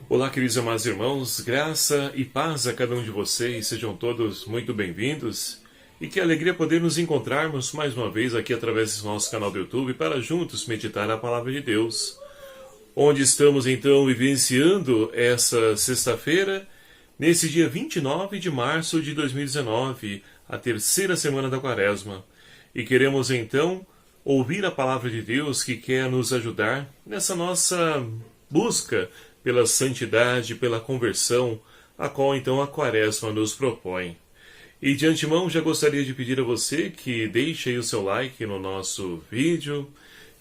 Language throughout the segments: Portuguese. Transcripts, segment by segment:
Olá, queridos amados irmãos, graça e paz a cada um de vocês, sejam todos muito bem-vindos e que alegria poder nos encontrarmos mais uma vez aqui através do nosso canal do YouTube para juntos meditar a Palavra de Deus, onde estamos então vivenciando essa sexta-feira, nesse dia 29 de março de 2019, a terceira semana da Quaresma, e queremos então ouvir a Palavra de Deus que quer nos ajudar nessa nossa busca pela santidade, pela conversão, a qual então a Quaresma nos propõe. E de antemão já gostaria de pedir a você que deixe aí o seu like no nosso vídeo,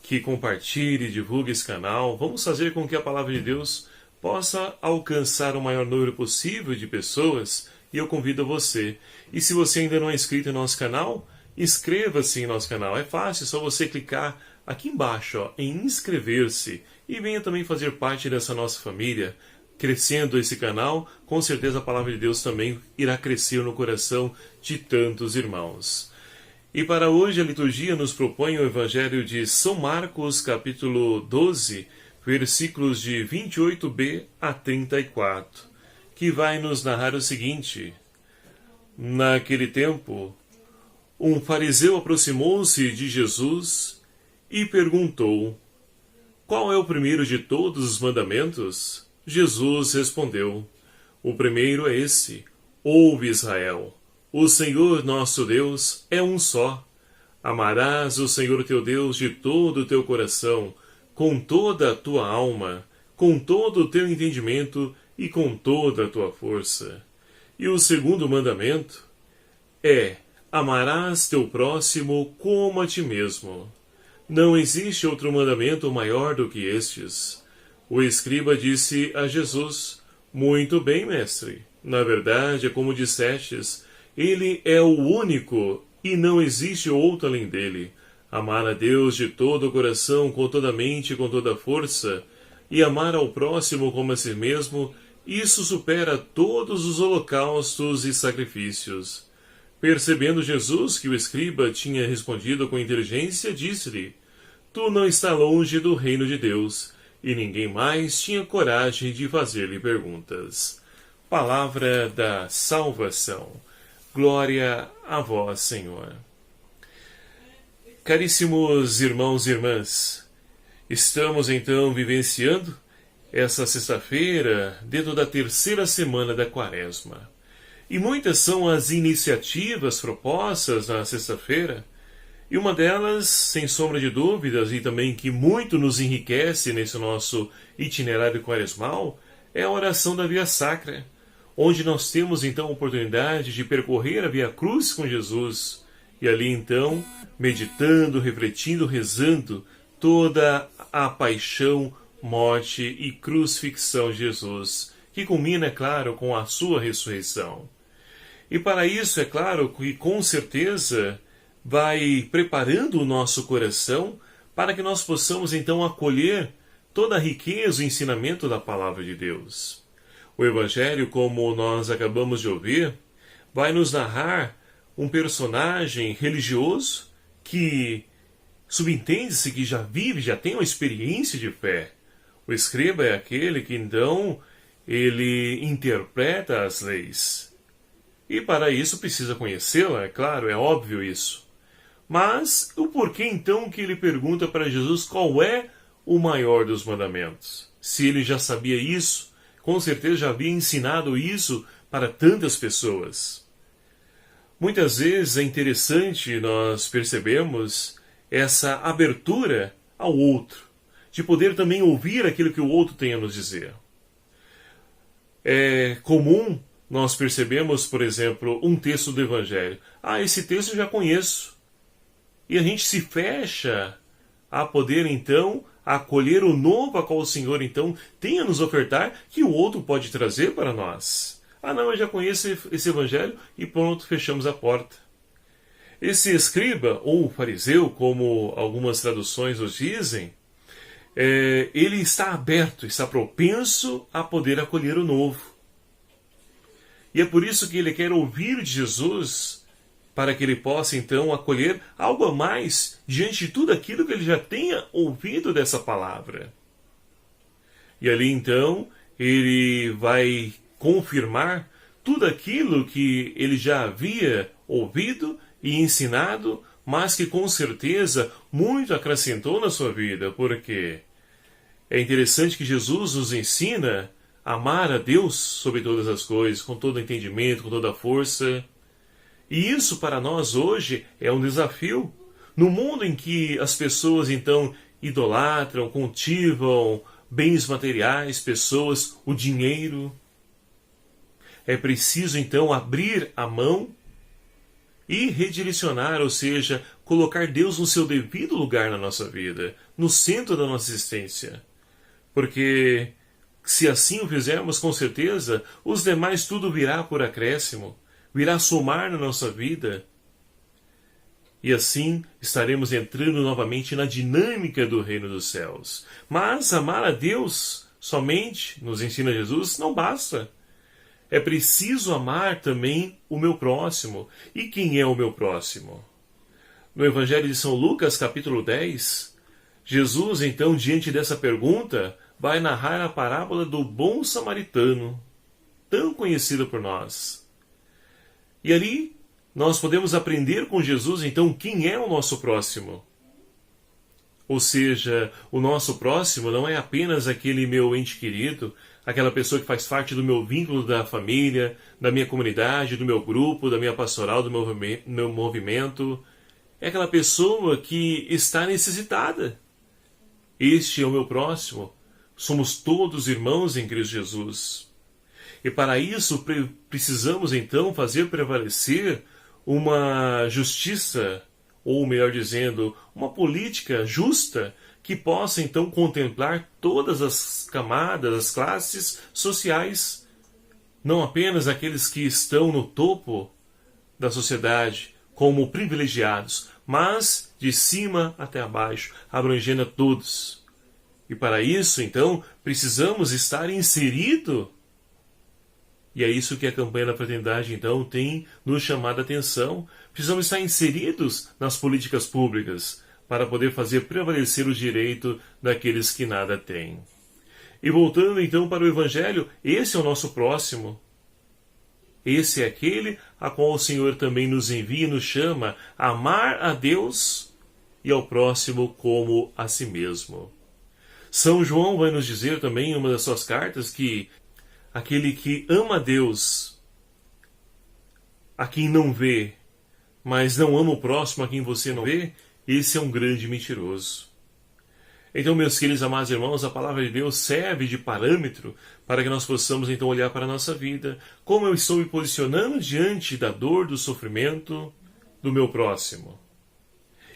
que compartilhe, divulgue esse canal. Vamos fazer com que a Palavra de Deus possa alcançar o maior número possível de pessoas, e eu convido você. E se você ainda não é inscrito no nosso canal, inscreva-se em nosso canal. É fácil, é só você clicar aqui embaixo em inscrever-se e venha também fazer parte dessa nossa família. Crescendo esse canal, com certeza a Palavra de Deus também irá crescer no coração de tantos irmãos. E para hoje a liturgia nos propõe o Evangelho de São Marcos, capítulo 12, versículos de 28b a 34, que vai nos narrar o seguinte: Naquele tempo, um fariseu aproximou-se de Jesus e perguntou: Qual é o primeiro de todos os mandamentos? Jesus respondeu: O primeiro é esse: Ouve, Israel, o Senhor nosso Deus é um só. Amarás o Senhor teu Deus de todo o teu coração, com toda a tua alma, com todo o teu entendimento e com toda a tua força. E o segundo mandamento é: Amarás teu próximo como a ti mesmo. Não existe outro mandamento maior do que estes. O escriba disse a Jesus: Muito bem, mestre. Na verdade, é como dissestes, ele é o único e não existe outro além dele. Amar a Deus de todo o coração, com toda a mente e com toda a força, e amar ao próximo como a si mesmo, isso supera todos os holocaustos e sacrifícios. Percebendo Jesus que o escriba tinha respondido com inteligência, disse-lhe: Tu não está longe do reino de Deus. E ninguém mais tinha coragem de fazer-lhe perguntas. Palavra da salvação. Glória a vós, Senhor. Caríssimos irmãos e irmãs, estamos então vivenciando essa sexta-feira dentro da terceira semana da Quaresma. E muitas são as iniciativas propostas na sexta-feira, e uma delas, sem sombra de dúvidas, e também que muito nos enriquece nesse nosso itinerário quaresmal, é a oração da Via Sacra, onde nós temos então a oportunidade de percorrer a Via Cruz com Jesus, e ali então, meditando, refletindo, rezando toda a paixão, morte e crucifixão de Jesus, que culmina, é claro, com a sua ressurreição. E para isso, é claro, que com certeza vai preparando o nosso coração para que nós possamos então acolher toda a riqueza e ensinamento da Palavra de Deus. O Evangelho, como nós acabamos de ouvir, vai nos narrar um personagem religioso que subentende-se que já vive, já tem uma experiência de fé. O escriba é aquele que então ele interpreta as leis. E para isso precisa conhecê-la, é claro, é óbvio isso. Mas o porquê então que ele pergunta para Jesus qual é o maior dos mandamentos? Se ele já sabia isso, com certeza já havia ensinado isso para tantas pessoas. Muitas vezes é interessante nós percebermos essa abertura ao outro, de poder também ouvir aquilo que o outro tem a nos dizer. É comum nós percebemos, por exemplo, um texto do Evangelho. Esse texto eu já conheço. E a gente se fecha a poder, então, acolher o novo a qual o Senhor, então, tem a nos ofertar, que o outro pode trazer para nós. Não, eu já conheço esse Evangelho, e pronto, fechamos a porta. Esse escriba, ou fariseu, como algumas traduções nos dizem, ele está aberto, está propenso a poder acolher o novo. E é por isso que ele quer ouvir de Jesus, para que ele possa então acolher algo a mais diante de tudo aquilo que ele já tenha ouvido dessa palavra. E ali então ele vai confirmar tudo aquilo que ele já havia ouvido e ensinado, mas que com certeza muito acrescentou na sua vida, porque é interessante que Jesus nos ensina a amar a Deus sobre todas as coisas, com todo entendimento, com toda a força. E isso para nós hoje é um desafio. No mundo em que as pessoas então idolatram, cultivam bens materiais, pessoas, o dinheiro, é preciso então abrir a mão e redirecionar, ou seja, colocar Deus no seu devido lugar na nossa vida, no centro da nossa existência. Porque se assim o fizermos, com certeza, os demais tudo virá por acréscimo, virá somar na nossa vida. E assim estaremos entrando novamente na dinâmica do reino dos céus. Mas amar a Deus somente, nos ensina Jesus, não basta. É preciso amar também o meu próximo. E quem é o meu próximo? No Evangelho de São Lucas, capítulo 10, Jesus, então, diante dessa pergunta, vai narrar a parábola do bom samaritano, tão conhecida por nós. E ali nós podemos aprender com Jesus, então, quem é o nosso próximo. Ou seja, o nosso próximo não é apenas aquele meu ente querido, aquela pessoa que faz parte do meu vínculo da família, da minha comunidade, do meu grupo, da minha pastoral, do meu movimento. É aquela pessoa que está necessitada. Este é o meu próximo. Somos todos irmãos em Cristo Jesus. E para isso precisamos então fazer prevalecer uma justiça, ou melhor dizendo, uma política justa que possa então contemplar todas as camadas, as classes sociais, não apenas aqueles que estão no topo da sociedade como privilegiados, mas de cima até abaixo, abrangendo a todos. E para isso, então, precisamos estar inserido. E é isso que a campanha da fraternidade, então, tem nos chamado a atenção. Precisamos estar inseridos nas políticas públicas para poder fazer prevalecer o direito daqueles que nada têm. E voltando, então, para o Evangelho, esse é o nosso próximo. Esse é aquele a qual o Senhor também nos envia e nos chama a amar a Deus e ao próximo como a si mesmo. São João vai nos dizer também em uma das suas cartas que aquele que ama a Deus, a quem não vê, mas não ama o próximo a quem você não vê, esse é um grande mentiroso. Então, meus queridos amados irmãos, a palavra de Deus serve de parâmetro para que nós possamos então olhar para a nossa vida. Como eu estou me posicionando diante da dor, do sofrimento do meu próximo?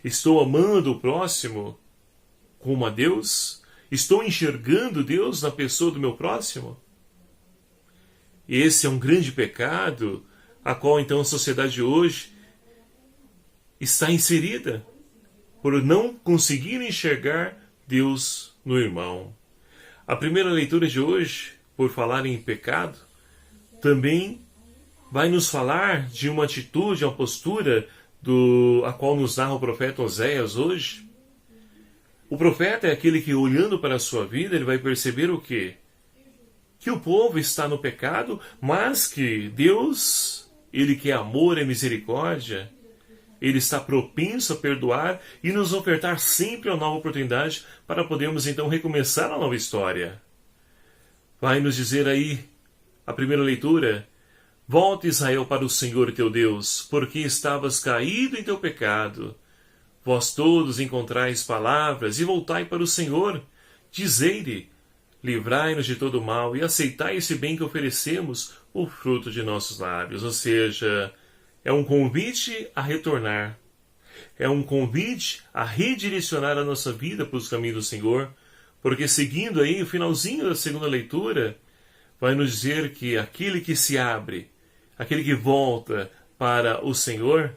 Estou amando o próximo como a Deus? Estou enxergando Deus na pessoa do meu próximo? Esse é um grande pecado, a qual então a sociedade hoje está inserida, por não conseguir enxergar Deus no irmão. A primeira leitura de hoje, por falar em pecado, também vai nos falar de uma atitude, uma postura a qual nos narra o profeta Oséias hoje. O profeta é aquele que, olhando para a sua vida, ele vai perceber o quê? Que o povo está no pecado, mas que Deus, ele que é amor e misericórdia, ele está propenso a perdoar e nos ofertar sempre uma nova oportunidade para podermos então recomeçar a nova história. Vai nos dizer aí, a primeira leitura: volta, Israel, para o Senhor teu Deus, porque estavas caído em teu pecado. Vós todos encontrais palavras e voltai para o Senhor. Dizei-lhe: livrai-nos de todo mal e aceitai esse bem que oferecemos, o fruto de nossos lábios. Ou seja, é um convite a retornar. É um convite a redirecionar a nossa vida para os caminhos do Senhor. Porque seguindo aí o finalzinho da segunda leitura, vai nos dizer que aquele que se abre, aquele que volta para o Senhor,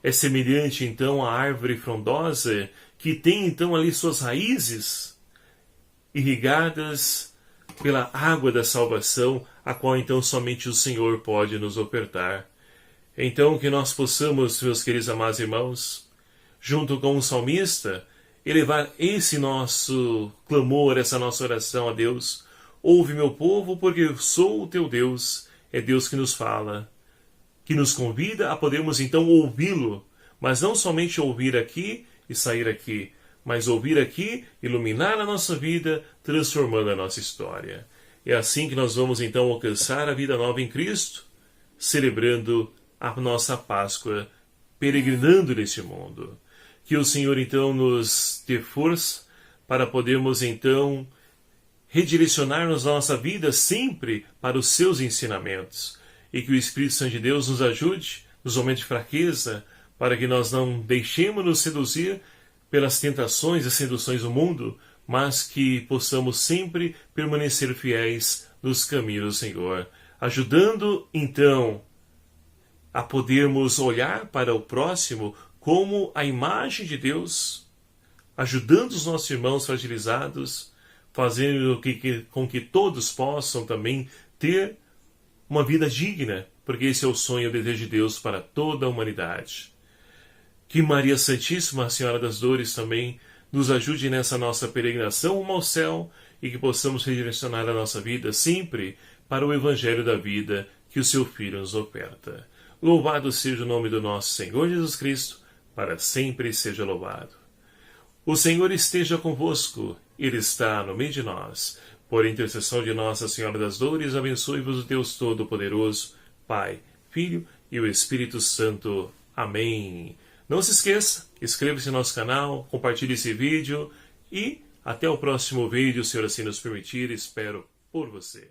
é semelhante então à árvore frondosa que tem então ali suas raízes irrigadas pela água da salvação, a qual então somente o Senhor pode nos ofertar. Então que nós possamos, meus queridos amados irmãos, junto com o salmista, elevar esse nosso clamor, essa nossa oração a Deus, Ouve, meu povo, porque eu sou o teu Deus. É Deus que nos fala, que nos convida a podermos então ouvi-lo, mas não somente ouvir aqui e sair aqui, mas ouvir aqui, iluminar a nossa vida, transformando a nossa história. É assim que nós vamos então alcançar a vida nova em Cristo, celebrando a nossa Páscoa, peregrinando neste mundo. Que o Senhor então nos dê força para podermos então redirecionar-nos a nossa vida sempre para os seus ensinamentos, e que o Espírito Santo de Deus nos ajude nos momentos de fraqueza, para que nós não deixemos nos seduzir pelas tentações e seduções do mundo, mas que possamos sempre permanecer fiéis nos caminhos do Senhor, ajudando então a podermos olhar para o próximo como a imagem de Deus, ajudando os nossos irmãos fragilizados, fazendo com que todos possam também ter uma vida digna, porque esse é o sonho e o desejo de Deus para toda a humanidade. Que Maria Santíssima, a Senhora das Dores, também nos ajude nessa nossa peregrinação rumo ao céu e que possamos redirecionar a nossa vida sempre para o Evangelho da vida que o seu Filho nos oferta. Louvado seja o nome do nosso Senhor Jesus Cristo, para sempre seja louvado. O Senhor esteja convosco, Ele está no meio de nós. Por intercessão de Nossa Senhora das Dores, abençoe-vos o Deus Todo-Poderoso, Pai, Filho e o Espírito Santo. Amém. Não se esqueça, inscreva-se no nosso canal, compartilhe esse vídeo e até o próximo vídeo, se assim nos permitir, espero por você.